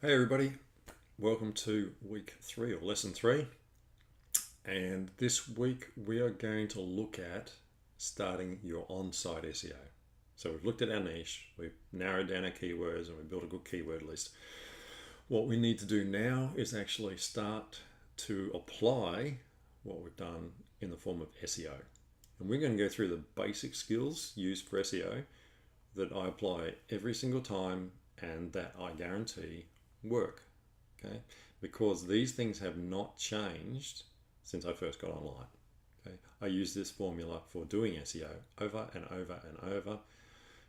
Hey everybody, welcome to week 3 or lesson 3. And this week we are going to look at starting your on-site SEO. So we've looked at our niche, we've narrowed down our keywords, and we've built a good keyword list. What we need to do now is actually start to apply what we've done in the form of SEO. And we're going to go through the basic skills used for SEO that I apply every single time and that I guarantee work. Okay, because these things have not changed since I first got online. Okay, I use this formula for doing SEO over and over and over,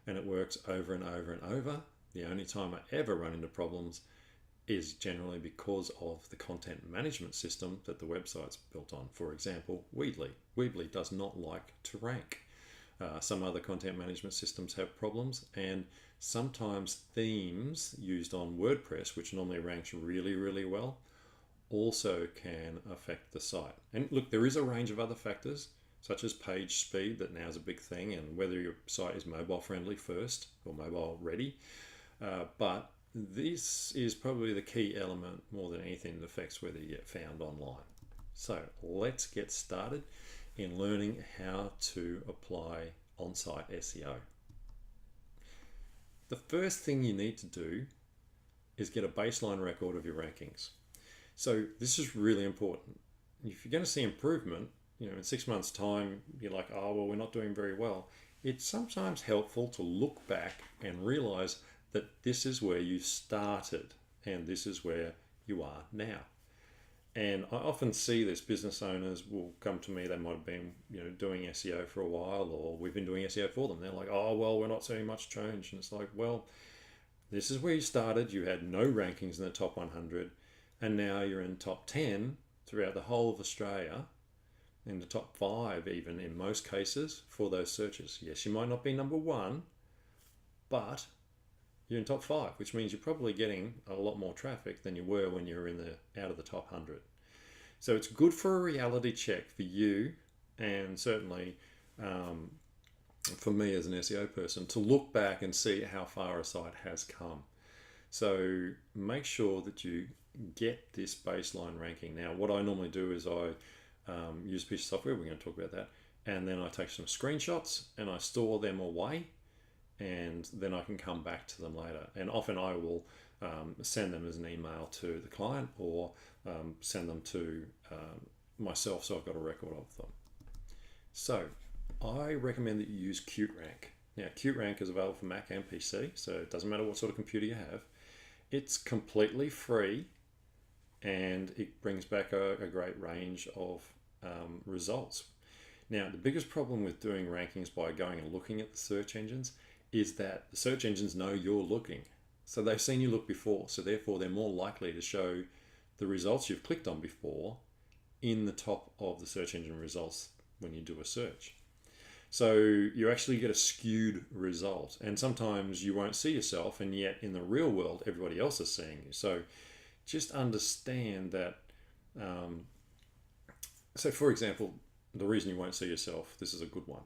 and it works over and over and over. The only time I ever run into problems is generally because of the content management system that the website's built on. For example, Weebly. Weebly does not like to rank. Some other content management systems have problems, and sometimes themes used on WordPress, which normally ranks really, really well, also can affect the site. And look, there is a range of other factors, such as page speed, that now is a big thing, and whether your site is mobile friendly first or mobile ready. But this is probably the key element more than anything that affects whether you get found online. So let's get started in learning how to apply on-site SEO. The first thing you need to do is get a baseline record of your rankings. So this is really important. If you're going to see improvement, in 6 months' time, you're like, oh, well, we're not doing very well. It's sometimes helpful to look back and realize that this is where you started and this is where you are now. And I often see this, business owners will come to me, they might have been doing SEO for a while, or we've been doing SEO for them. They're like, oh, well, we're not seeing much change. And it's like, well, this is where you started. You had no rankings in the top 100, and now you're in top 10 throughout the whole of Australia, in the top 5 even in most cases for those searches. Yes, you might not be number 1, but you're in top 5, which means you're probably getting a lot more traffic than you were when you were out of the top 100. So it's good for a reality check for you, and certainly for me as an SEO person, to look back and see how far a site has come. So make sure that you get this baseline ranking. Now, what I normally do is I use a piece of software, we're going to talk about that, and then I take some screenshots and I store them away, and then I can come back to them later. And often I will send them as an email to the client, or send them to myself, so I've got a record of them. So I recommend that you use Qtrank. Now, Qtrank is available for Mac and PC, so it doesn't matter what sort of computer you have. It's completely free, and it brings back a great range of results. Now, the biggest problem with doing rankings by going and looking at the search engines is that the search engines know you're looking. So they've seen you look before, so therefore they're more likely to show the results you've clicked on before in the top of the search engine results when you do a search. So you actually get a skewed result, and sometimes you won't see yourself, and yet in the real world everybody else is seeing you. So just understand that. So for example, the reason you won't see yourself, this is a good one.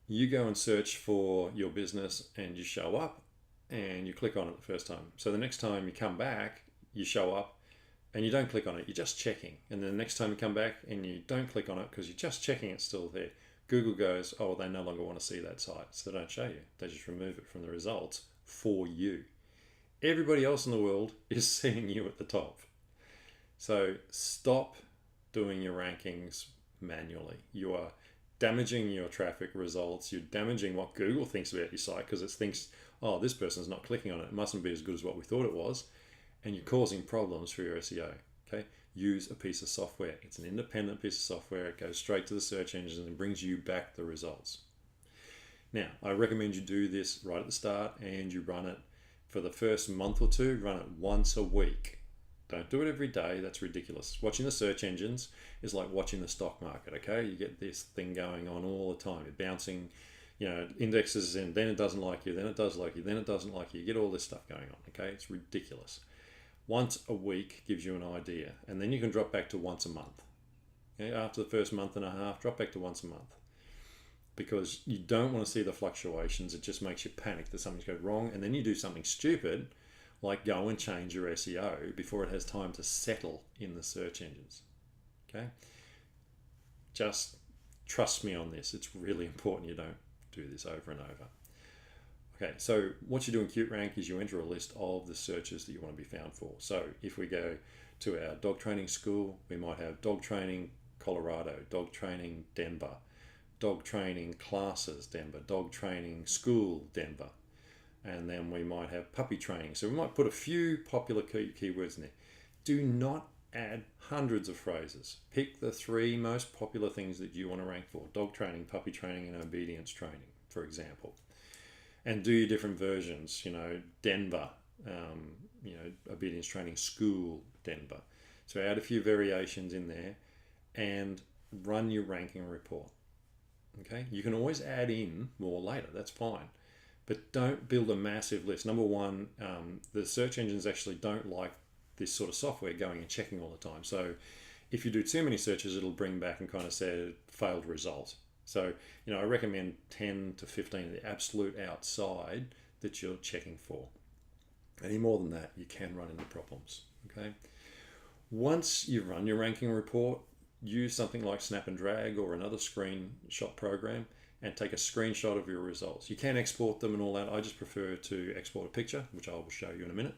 You go and search for your business and you show up and you click on it the first time. So the next time you come back, you show up and you don't click on it, you're just checking. And then the next time you come back and you don't click on it because you're just checking it's still there, Google goes, oh, they no longer want to see that site, so they don't show you. They just remove it from the results for you. Everybody else in the world is seeing you at the top. So stop doing your rankings manually. You are damaging your traffic results. You're damaging what Google thinks about your site, because it thinks, oh, this person's not clicking on it. It mustn't be as good as what we thought it was. And you're causing problems for your SEO. Okay, use a piece of software. It's an independent piece of software. It goes straight to the search engines and brings you back the results. Now, I recommend you do this right at the start, and you run it for the first month or two. Run it once a week. Don't do it every day. That's ridiculous. Watching the search engines is like watching the stock market, okay? You get this thing going on all the time. You're bouncing, indexes, and then it doesn't like you, then it does like you, then it doesn't like you. You get all this stuff going on, okay? It's ridiculous. Once a week gives you an idea, and then you can drop back to once a month. Okay? After the first month and a half, drop back to once a month, because you don't want to see the fluctuations. It just makes you panic that something's going wrong, and then you do something stupid, like go and change your SEO before it has time to settle in the search engines. Okay? Just trust me on this. It's really important you don't do this over and over. Okay, so what you do in Qtrank is you enter a list of the searches that you want to be found for. So if we go to our dog training school, we might have dog training Colorado, dog training Denver, dog training classes Denver, dog training school Denver, and then we might have puppy training. So we might put a few popular keywords in there. Do not add hundreds of phrases. Pick the 3 most popular things that you want to rank for: dog training, puppy training, and obedience training, for example. And do your different versions, Denver, obedience training school Denver. So add a few variations in there and run your ranking report. Okay, you can always add in more later, that's fine. But don't build a massive list. Number one, the search engines actually don't like this sort of software going and checking all the time. So if you do too many searches, it'll bring back and kind of say failed result. So, I recommend 10 to 15 of the absolute outside that you're checking for. Any more than that, you can run into problems. Okay. Once you've run your ranking report, use something like Snap and Drag or another screenshot program and take a screenshot of your results. You can export them and all that. I just prefer to export a picture, which I will show you in a minute.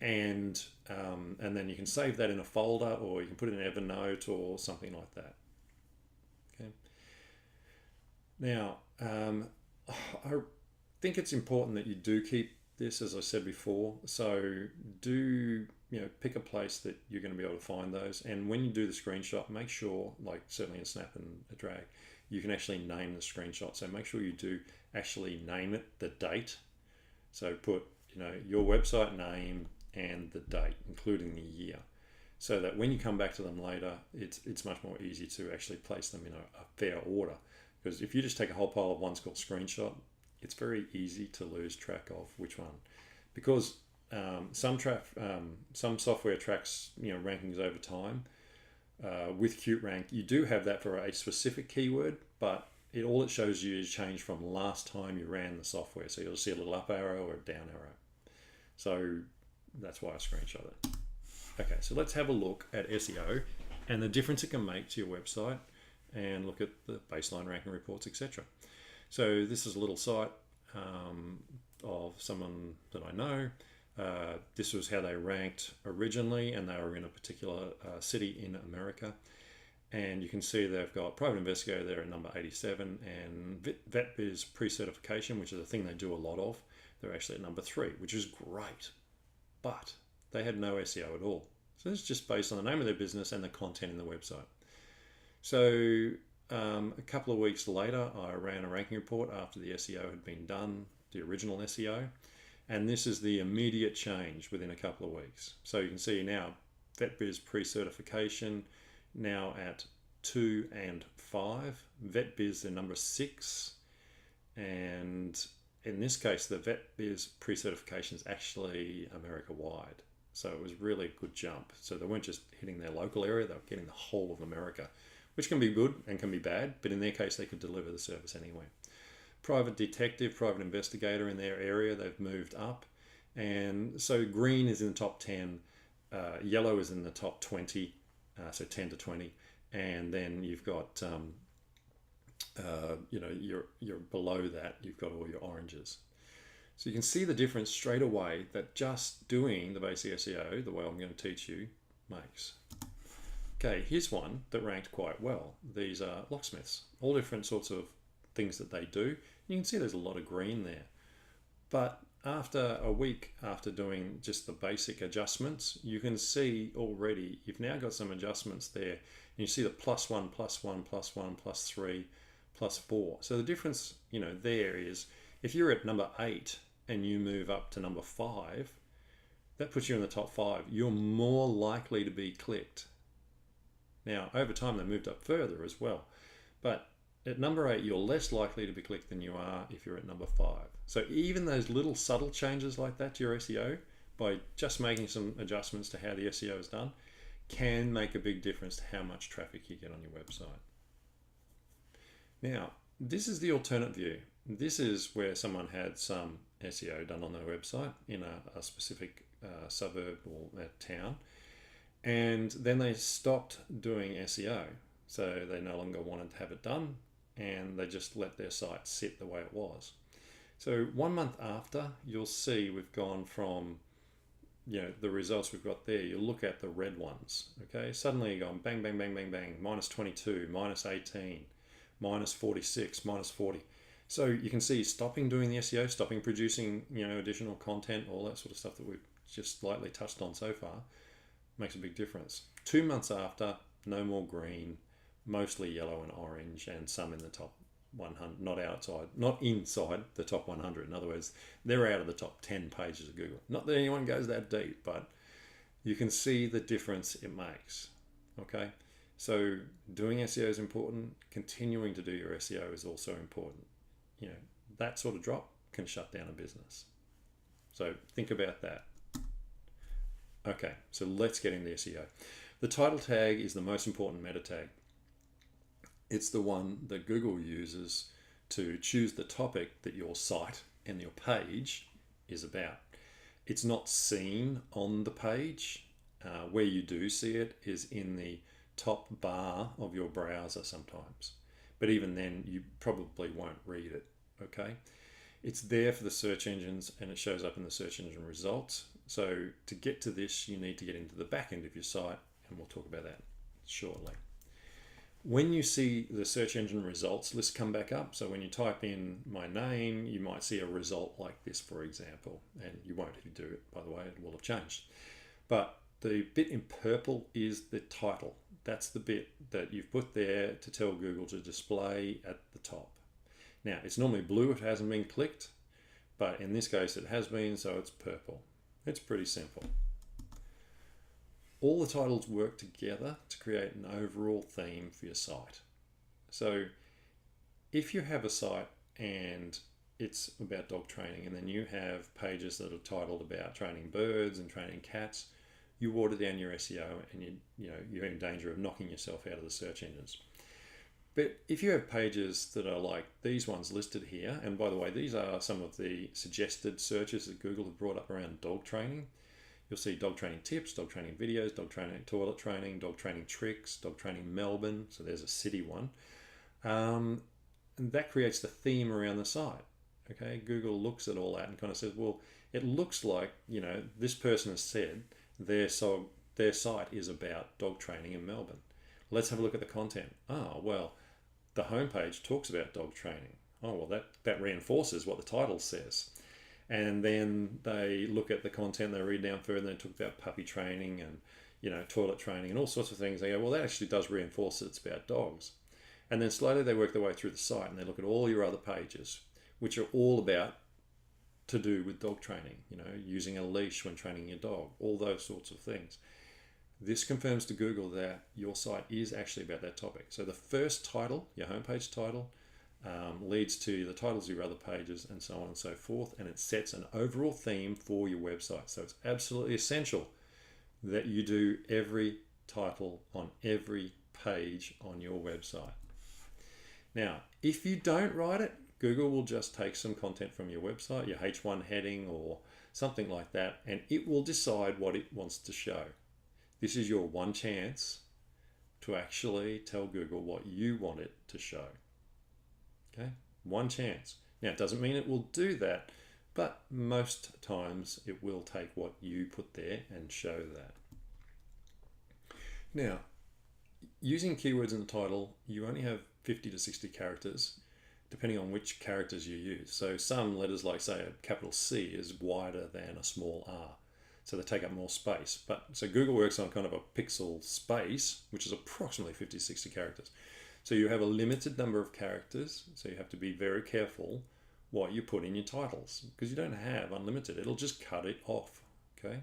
And then you can save that in a folder, or you can put it in Evernote or something like that. Okay. Now, I think it's important that you do keep this, as I said before. So do, pick a place that you're going to be able to find those. And when you do the screenshot, make sure, like certainly in Snap and Drag, you can actually name the screenshot. So make sure you do actually name it, the date. So put, your website name and the date, including the year, so that when you come back to them later, it's much more easy to actually place them in a fair order. Because if you just take a whole pile of ones called screenshot, it's very easy to lose track of which one. Because some software tracks rankings over time. With Qtrank, you do have that for a specific keyword, but all it shows you is change from last time you ran the software. So you'll see a little up arrow or a down arrow. So that's why I screenshot it. Okay, so let's have a look at SEO and the difference it can make to your website, and look at the baseline ranking reports, etc. So this is a little site of someone that I know. This was how they ranked originally, and they were in a particular city in America. And you can see they've got Private Investigator there at number 87, and VetBiz pre-certification, which is a thing they do a lot of. They're actually at number 3, which is great. But they had no SEO at all. So this is just based on the name of their business and the content in the website. So a couple of weeks later, I ran a ranking report after the SEO had been done, the original SEO. And this is the immediate change within a couple of weeks. So you can see now, VetBiz pre-certification, now at 2 and 5. VetBiz, they're number 6. And in this case, the VetBiz pre-certification is actually America-wide. So it was really a good jump. So they weren't just hitting their local area, they were getting the whole of America, which can be good and can be bad, but in their case, they could deliver the service anyway. Private detective, private investigator in their area, they've moved up. And so green is in the top 10, yellow is in the top 20, so 10 to 20. And then you've got, you're below that, you've got all your oranges. So you can see the difference straight away that just doing the basic SEO, the way I'm going to teach you, makes. Okay, here's one that ranked quite well. These are locksmiths, all different sorts of things that they do. You can see there's a lot of green there. But after a week, after doing just the basic adjustments, you can see already you've now got some adjustments there. And you see the +1, +1, +1, +3, +4. So the difference, there is if you're at number 8 and you move up to number 5, that puts you in the top 5. You're more likely to be clicked. Now, over time, they moved up further as well. But at number 8, you're less likely to be clicked than you are if you're at number 5. So even those little subtle changes like that to your SEO, by just making some adjustments to how the SEO is done, can make a big difference to how much traffic you get on your website. Now, this is the alternate view. This is where someone had some SEO done on their website in a specific suburb or a town, and then they stopped doing SEO. So they no longer wanted to have it done, and they just let their site sit the way it was. So 1 month after, you'll see we've gone from, the results we've got there. You look at the red ones, okay? Suddenly you're going bang, bang, bang, bang, bang, minus 22, minus 18, minus 46, minus 40. So you can see stopping doing the SEO, stopping producing, additional content, all that sort of stuff that we've just lightly touched on so far makes a big difference. 2 months after, no more green, mostly yellow and orange, and some in the top 100, not inside the top 100. In other words, they're out of the top 10 pages of Google. Not that anyone goes that deep, but you can see the difference it makes. Okay, so doing SEO is important. Continuing to do your SEO is also important. That sort of drop can shut down a business. So think about that. Okay, so let's get into SEO. The title tag is the most important meta tag. It's the one that Google uses to choose the topic that your site and your page is about. It's not seen on the page. Where you do see it is in the top bar of your browser sometimes. But even then, you probably won't read it, okay? It's there for the search engines, and it shows up in the search engine results. So to get to this, you need to get into the back end of your site, and we'll talk about that shortly. When you see the search engine results list come back up, so when you type in my name, you might see a result like this, for example, and you won't if you do it, by the way, it will have changed. But the bit in purple is the title. That's the bit that you've put there to tell Google to display at the top. Now, it's normally blue if it hasn't been clicked, but in this case it has been, so it's purple. It's pretty simple. All the titles work together to create an overall theme for your site. So if you have a site and it's about dog training, and then you have pages that are titled about training birds and training cats, you water down your SEO, and you're in danger of knocking yourself out of the search engines. But if you have pages that are like these ones listed here, and by the way, these are some of the suggested searches that Google have brought up around dog training. You'll see dog training tips, dog training videos, dog training toilet training, dog training tricks, dog training Melbourne. So there's a city one. And that creates the theme around the site. Okay, Google looks at all that and kind of says, well, it looks like, this person has said their site is about dog training in Melbourne. Let's have a look at the content. Oh, well, the homepage talks about dog training. Oh, well, that reinforces what the title says. And then they look at the content, they read down further, and they talk about puppy training and, toilet training and all sorts of things. They go, well, that actually does reinforce that it's about dogs. And then slowly they work their way through the site, and they look at all your other pages, which are all about to do with dog training, using a leash when training your dog, all those sorts of things. This confirms to Google that your site is actually about that topic. So the first title, your homepage title, leads to the titles of your other pages, and so on and so forth, and it sets an overall theme for your website. So it's absolutely essential that you do every title on every page on your website. Now, if you don't write it, Google will just take some content from your website, your H1 heading or something like that, and it will decide what it wants to show. This is your one chance to actually tell Google what you want it to show. Okay, one chance. Now, it doesn't mean it will do that, but most times it will take what you put there and show that. Now, using keywords in the title, you only have 50 to 60 characters, depending on which characters you use. So some letters, like say a capital C, is wider than a small r, so they take up more space. But so Google works on kind of a pixel space, which is approximately 50 to 60 characters. So you have a limited number of characters, so you have to be very careful what you put in your titles, because you don't have unlimited. It'll just cut it off, okay?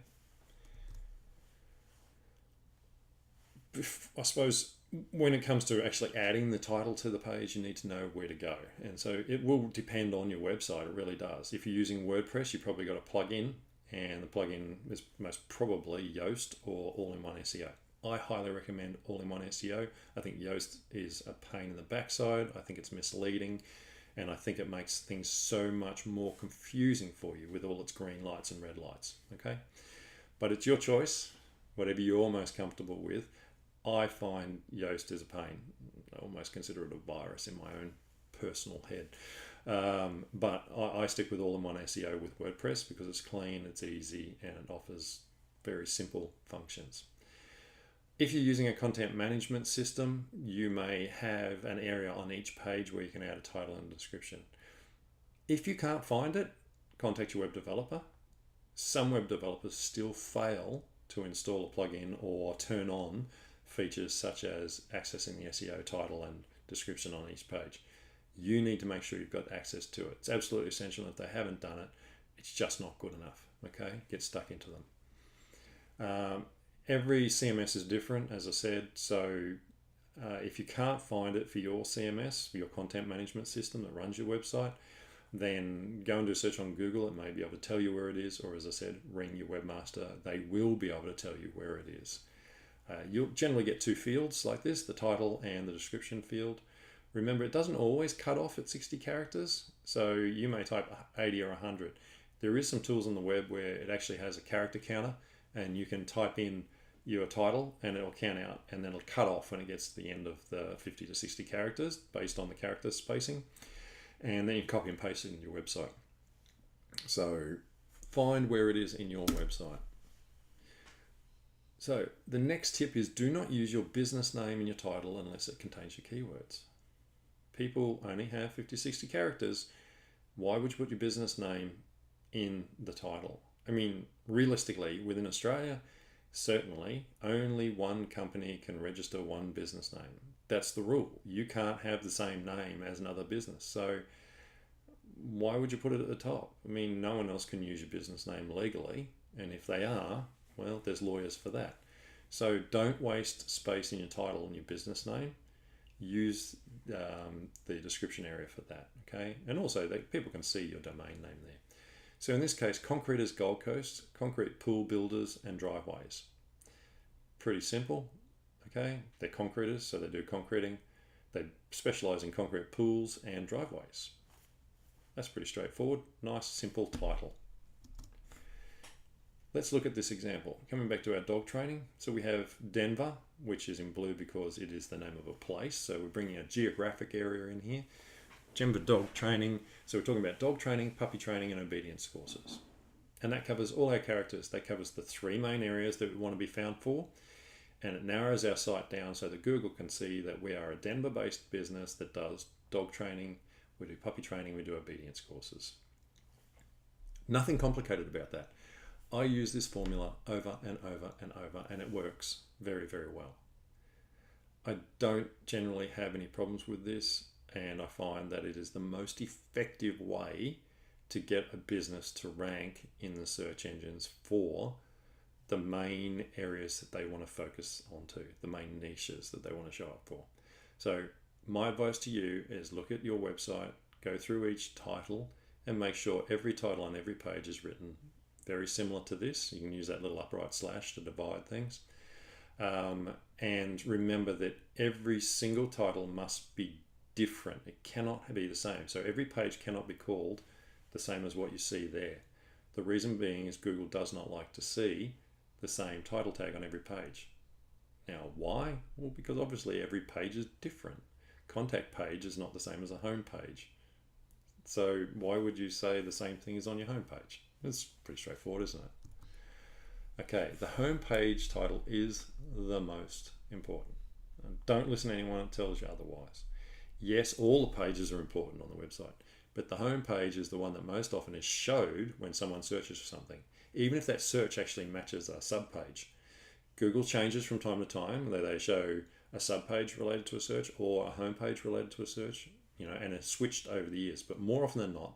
I suppose when it comes to actually adding the title to the page, you need to know where to go. And so it will depend on your website, it really does. If you're using WordPress, you've probably got a plugin, and the plugin is most probably Yoast or All-in-One SEO. I highly recommend All-in-One SEO. I think Yoast is a pain in the backside. I think it's misleading, and I think it makes things so much more confusing for you with all its green lights and red lights, okay? But it's your choice, whatever you're most comfortable with. I find Yoast is a pain. I almost consider it a virus in my own personal head. But I stick with all-in-one SEO with WordPress because it's clean, it's easy, and it offers very simple functions. If you're using a content management system, you may have an area on each page where you can add a title and description. If you can't find it, contact your web developer. Some web developers still fail to install a plugin or turn on features such as accessing the SEO title and description on each page. You need to make sure you've got access to it. It's absolutely essential. If they haven't done it, it's just not good enough. Okay, get stuck into them. Every CMS is different, as I said. So if you can't find it for your CMS, for your content management system that runs your website, then go and do a search on Google. It may be able to tell you where it is, or as I said, ring your webmaster. They will be able to tell you where it is. You'll generally get two fields like this, the title and the description field. Remember, it doesn't always cut off at 60 characters, so you may type 80 or 100. There is some tools on the web where it actually has a character counter, and you can type in your title and it'll count out, and then it'll cut off when it gets to the end of the 50 to 60 characters based on the character spacing, and then you copy and paste it in your website. So find where it is in your website. So the next tip is do not use your business name in your title unless it contains your keywords. People only have 50, 60 characters. Why would you put your business name in the title? I mean, realistically, within Australia, certainly only one company can register one business name. That's the rule. You can't have the same name as another business. So why would you put it at the top? I mean, no one else can use your business name legally. And if they are, well, there's lawyers for that. So don't waste space in your title and your business name. Use the description area for that, okay? And also, people can see your domain name there. So in this case, Concreters Gold Coast, concrete pool builders and driveways. Pretty simple, okay? They're concreters, so they do concreting. They specialize in concrete pools and driveways. That's pretty straightforward. Nice, simple title. Let's look at this example. Coming back to our dog training. So we have Denver, which is in blue because it is the name of a place. So we're bringing a geographic area in here. Denver dog training. So we're talking about dog training, puppy training, and obedience courses. And that covers all our characters. That covers the three main areas that we want to be found for. And it narrows our site down so that Google can see that we are a Denver-based business that does dog training, we do puppy training, we do obedience courses. Nothing complicated about that. I use this formula over and over and over, and it works very, very well. I don't generally have any problems with this, and I find that it is the most effective way to get a business to rank in the search engines for the main areas that they want to focus onto, the main niches that they want to show up for. So my advice to you is look at your website, go through each title, and make sure every title on every page is written very similar to this. You can use that little upright slash to divide things. And remember that every single title must be different. It cannot be the same. So every page cannot be called the same as what you see there. The reason being is Google does not like to see the same title tag on every page. Now, why? Well, because obviously every page is different. Contact page is not the same as a home page. So why would you say the same thing is on your home page? It's pretty straightforward, isn't it? Okay, the home page title is the most important. And don't listen to anyone that tells you otherwise. Yes, all the pages are important on the website, but the home page is the one that most often is showed when someone searches for something, even if that search actually matches a subpage. Google changes from time to time, whether they show a subpage related to a search or a home page related to a search, and it's switched over the years, but more often than not,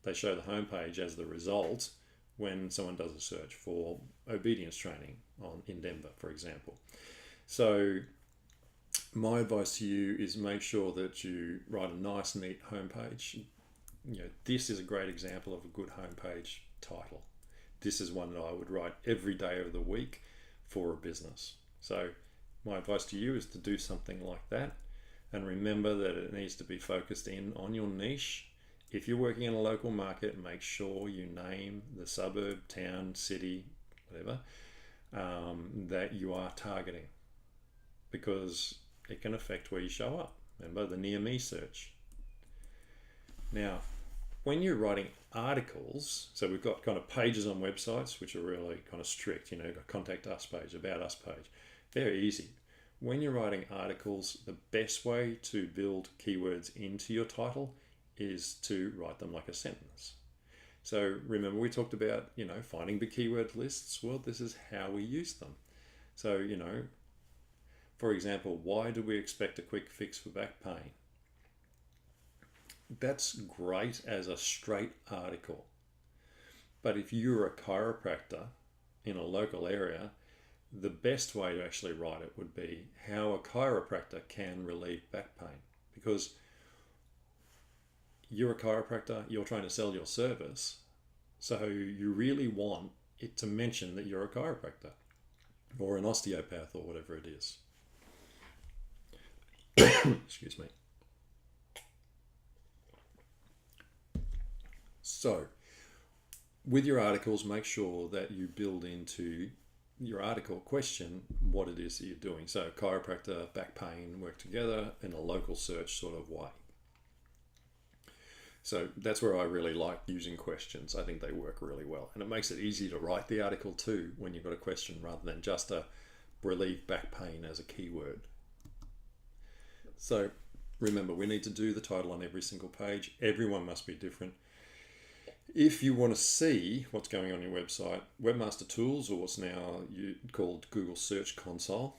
they show the home page as the result when someone does a search for obedience training in Denver, for example. So my advice to you is make sure that you write a nice, neat homepage. This is a great example of a good homepage title. This is one that I would write every day of the week for a business. So my advice to you is to do something like that, and remember that it needs to be focused in on your niche. If you're working in a local market, make sure you name the suburb, town, city, whatever, that you are targeting, because it can affect where you show up. Remember the near me search. Now, when you're writing articles, so we've got kind of pages on websites which are really kind of strict, you know, got contact us page, about us page, very easy. When you're writing articles, the best way to build keywords into your title is to write them like a sentence. So remember we talked about, you know, finding the keyword lists. Well, this is how we use them. So, you know, for example, why do we expect a quick fix for back pain? That's great as a straight article. But if you're a chiropractor in a local area, the best way to actually write it would be how a chiropractor can relieve back pain. Because you're a chiropractor, you're trying to sell your service, so you really want it to mention that you're a chiropractor or an osteopath or whatever it is. Excuse me. So, with your articles, make sure that you build into your article question what it is that you're doing. So, chiropractor, back pain work together in a local search sort of way. So that's where I really like using questions. I think they work really well. And it makes it easy to write the article too when you've got a question rather than just a relieve back pain as a keyword. So remember, we need to do the title on every single page. Everyone must be different. If you want to see what's going on your website, Webmaster Tools, or what's now called Google Search Console,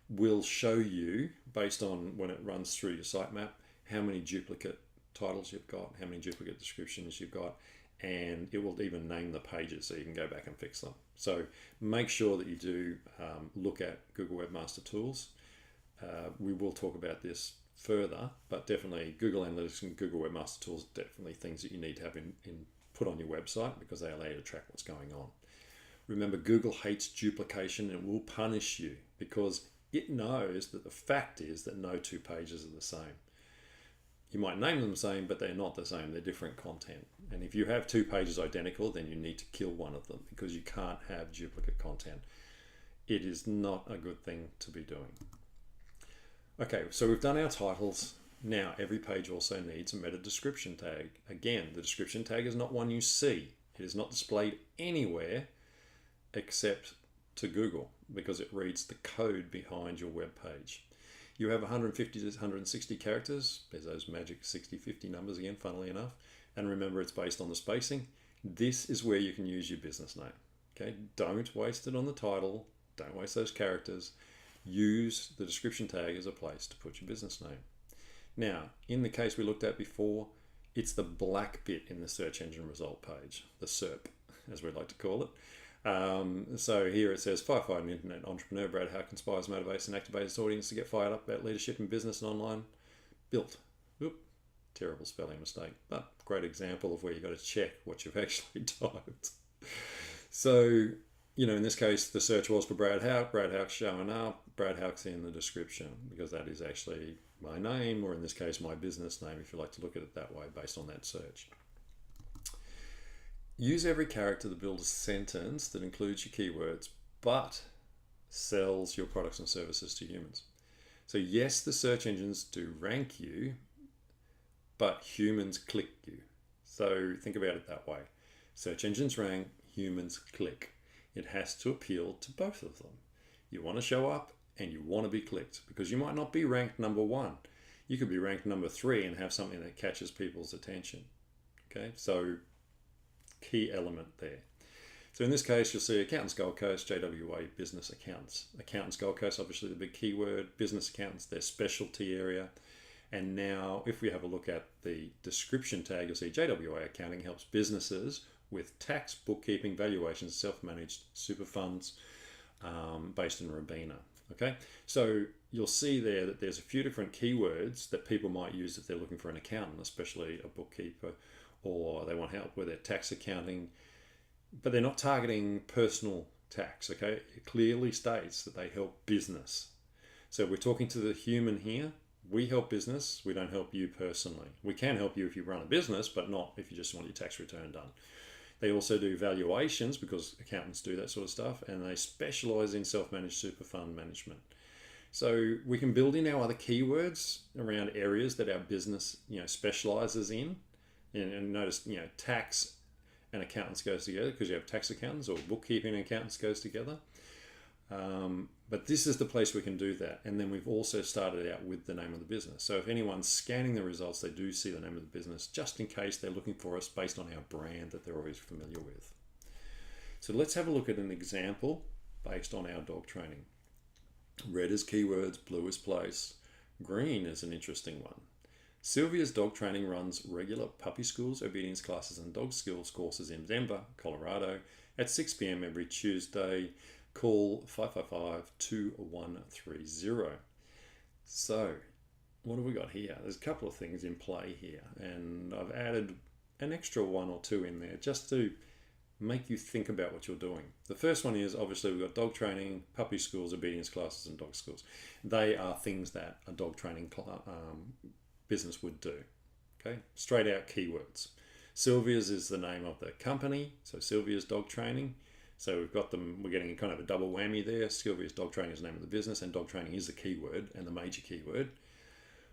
will show you, based on when it runs through your sitemap, how many duplicate titles you've got, how many duplicate descriptions you've got, and it will even name the pages so you can go back and fix them. So make sure that you do look at Google Webmaster Tools. We will talk about this further, but definitely Google Analytics and Google Webmaster Tools are definitely things that you need to have put on your website because they allow you to track what's going on. Remember, Google hates duplication and will punish you because it knows that the fact is that no two pages are the same. You might name them the same, but they're not the same. They're different content. And if you have two pages identical, then you need to kill one of them because you can't have duplicate content. It is not a good thing to be doing. Okay, so we've done our titles. Now, every page also needs a meta description tag. Again, the description tag is not one you see. It is not displayed anywhere except to Google because it reads the code behind your web page. You have 150 to 160 characters. There's those magic 60-50 numbers again, funnily enough. And remember, it's based on the spacing. This is where you can use your business name. Okay, don't waste it on the title. Don't waste those characters. Use the description tag as a place to put your business name. Now, in the case we looked at before, it's the black bit in the search engine result page, the SERP, as we like to call it. So here it says, firefighting internet entrepreneur Brad Hauck inspires, motivates and activates his audience to get fired up about leadership in business and online built. Oop, terrible spelling mistake, but great example of where you've got to check what you've actually typed. So, you know, in this case, the search was for Brad Hauck. Brad Hauck's showing up. Brad Hauck's in the description because that is actually my name, or in this case, my business name, if you like to look at it that way, based on that search. Use every character to build a sentence that includes your keywords, but sells your products and services to humans. So yes, the search engines do rank you, but humans click you. So think about it that way. Search engines rank, humans click. It has to appeal to both of them. You want to show up and you want to be clicked because you might not be ranked number 1. You could be ranked number 3 and have something that catches people's attention. Okay, so key element there. So in this case, you'll see Accountants Gold Coast, JWA Business Accountants. Accountants Gold Coast, obviously the big keyword. Business accountants, their specialty area. And now if we have a look at the description tag, you'll see JWA Accounting helps businesses with tax, bookkeeping, valuations, self-managed super funds based in Robina. Okay, so you'll see there that there's a few different keywords that people might use if they're looking for an accountant, especially a bookkeeper, or they want help with their tax accounting, but they're not targeting personal tax. Okay, it clearly states that they help business. So we're talking to the human here. We help business. We don't help you personally. We can help you if you run a business, but not if you just want your tax return done. They also do valuations because accountants do that sort of stuff, and they specialize in self-managed super fund management. So we can build in our other keywords around areas that our business, specializes in. And notice, tax and accountants goes together because you have tax accountants, or bookkeeping and accountants goes together. But this is the place we can do that. And then we've also started out with the name of the business. So if anyone's scanning the results, they do see the name of the business, just in case they're looking for us based on our brand that they're always familiar with. So let's have a look at an example based on our dog training. Red is keywords, blue is place, green is an interesting one. Sylvia's dog training runs regular puppy schools, obedience classes, and dog skills courses in Denver, Colorado at 6 p.m. every Tuesday. Call 555-2130. So, what have we got here? There's a couple of things in play here, and I've added an extra one or two in there just to make you think about what you're doing. The first one is, obviously, we've got dog training, puppy schools, obedience classes, and dog schools. They are things that a dog training business would do. Okay, straight out keywords. Sylvia's is the name of the company, so Sylvia's Dog Training. So we've got them, we're getting kind of a double whammy there. Sylvia's Dog Training is the name of the business, and dog training is the keyword and the major keyword.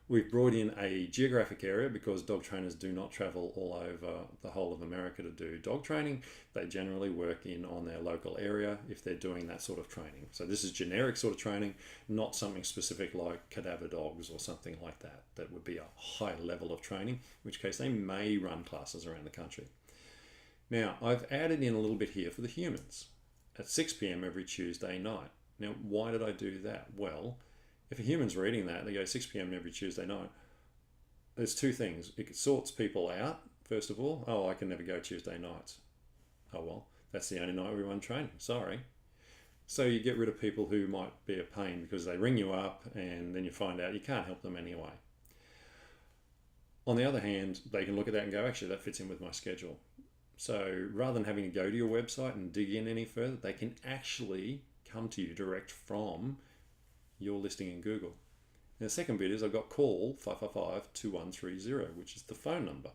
We've brought in a geographic area because dog trainers do not travel all over the whole of America to do dog training. They generally work on their local area if they're doing that sort of training. So this is generic sort of training, not something specific like cadaver dogs or something like that. That would be a high level of training, in which case they may run classes around the country. Now, I've added in a little bit here for the humans at 6 p.m. every Tuesday night. Now, why did I do that? Well, if a human's reading that, they go 6 p.m. every Tuesday night, there's two things. It sorts people out, first of all. Oh, I can never go Tuesday nights. Oh, well, that's the only night we run training. Sorry. So you get rid of people who might be a pain because they ring you up and then you find out you can't help them anyway. On the other hand, they can look at that and go, actually, that fits in with my schedule. So rather than having to go to your website and dig in any further, they can actually come to you direct from your listing in Google. And the second bit is I've got call 555-2130, which is the phone number.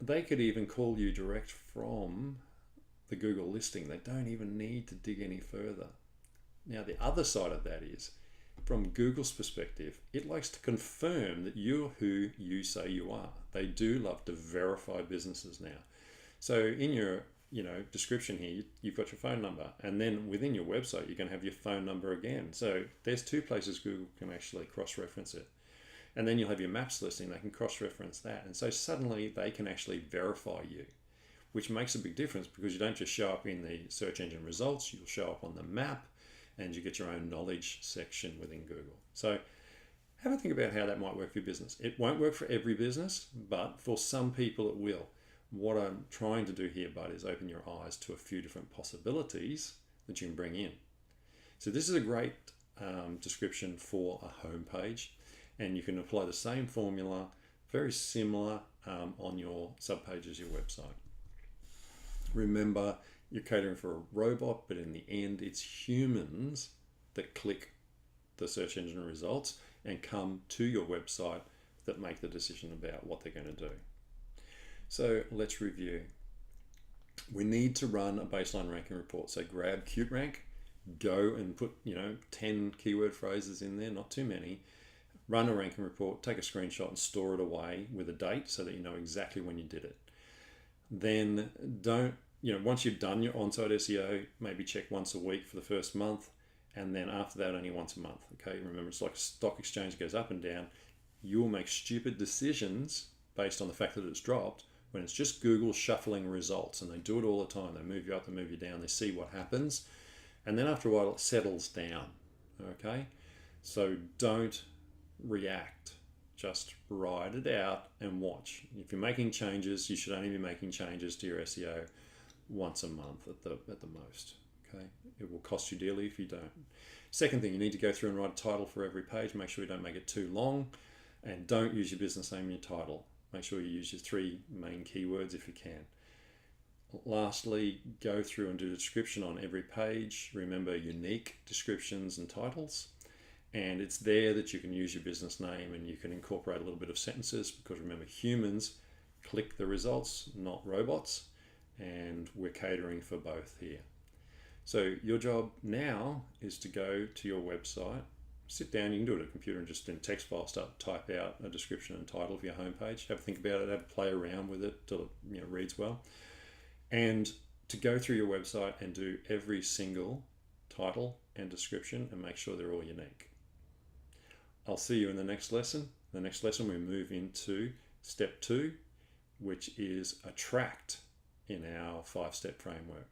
They could even call you direct from the Google listing. They don't even need to dig any further. Now, the other side of that is, from Google's perspective, it likes to confirm that you're who you say you are. They do love to verify businesses now. So in your description here, you've got your phone number, and then within your website, you're going to have your phone number again. So there's two places Google can actually cross-reference it. And then you'll have your maps listing, they can cross-reference that. And so suddenly they can actually verify you, which makes a big difference because you don't just show up in the search engine results, you'll show up on the map, and you get your own knowledge section within Google. So have a think about how that might work for your business. It won't work for every business, but for some people it will. What I'm trying to do here, bud, is open your eyes to a few different possibilities that you can bring in. So this is a great description for a home page, and you can apply the same formula, very similar, on your subpages, your website. Remember, you're catering for a robot, but in the end, it's humans that click the search engine results and come to your website that make the decision about what they're going to do. So let's review. We need to run a baseline ranking report. So grab Qtrank, go and put 10 keyword phrases in there, not too many. Run a ranking report, take a screenshot and store it away with a date so that you know exactly when you did it. Then once you've done your on-site SEO, maybe check once a week for the first month, and then after that only once a month. Okay, remember, it's like a stock exchange, goes up and down. You'll make stupid decisions based on the fact that it's dropped when it's just Google shuffling results, and they do it all the time. They move you up, they move you down, they see what happens, and then after a while it settles down. Okay, so don't react, just ride it out and watch. If you're making changes, you should only be making changes to your SEO once a month at the most. Okay, it will cost you dearly if you don't. Second thing, you need to go through and write a title for every page. Make sure you don't make it too long, and don't use your business name in your title. Make sure you use your 3 main keywords if you can. Lastly, go through and do a description on every page. Remember, unique descriptions and titles, and it's there that you can use your business name and you can incorporate a little bit of sentences, because remember, humans click the results, not robots. and we're catering for both here. So your job now is to go to your website, sit down, you can do it on a computer and just in text file start to type out a description and title of your homepage, have a think about it, have a play around with it till it reads well, and to go through your website and do every single title and description and make sure they're all unique. I'll see you in the next lesson. The next lesson we move into step 2, which is attract in our 5-step framework.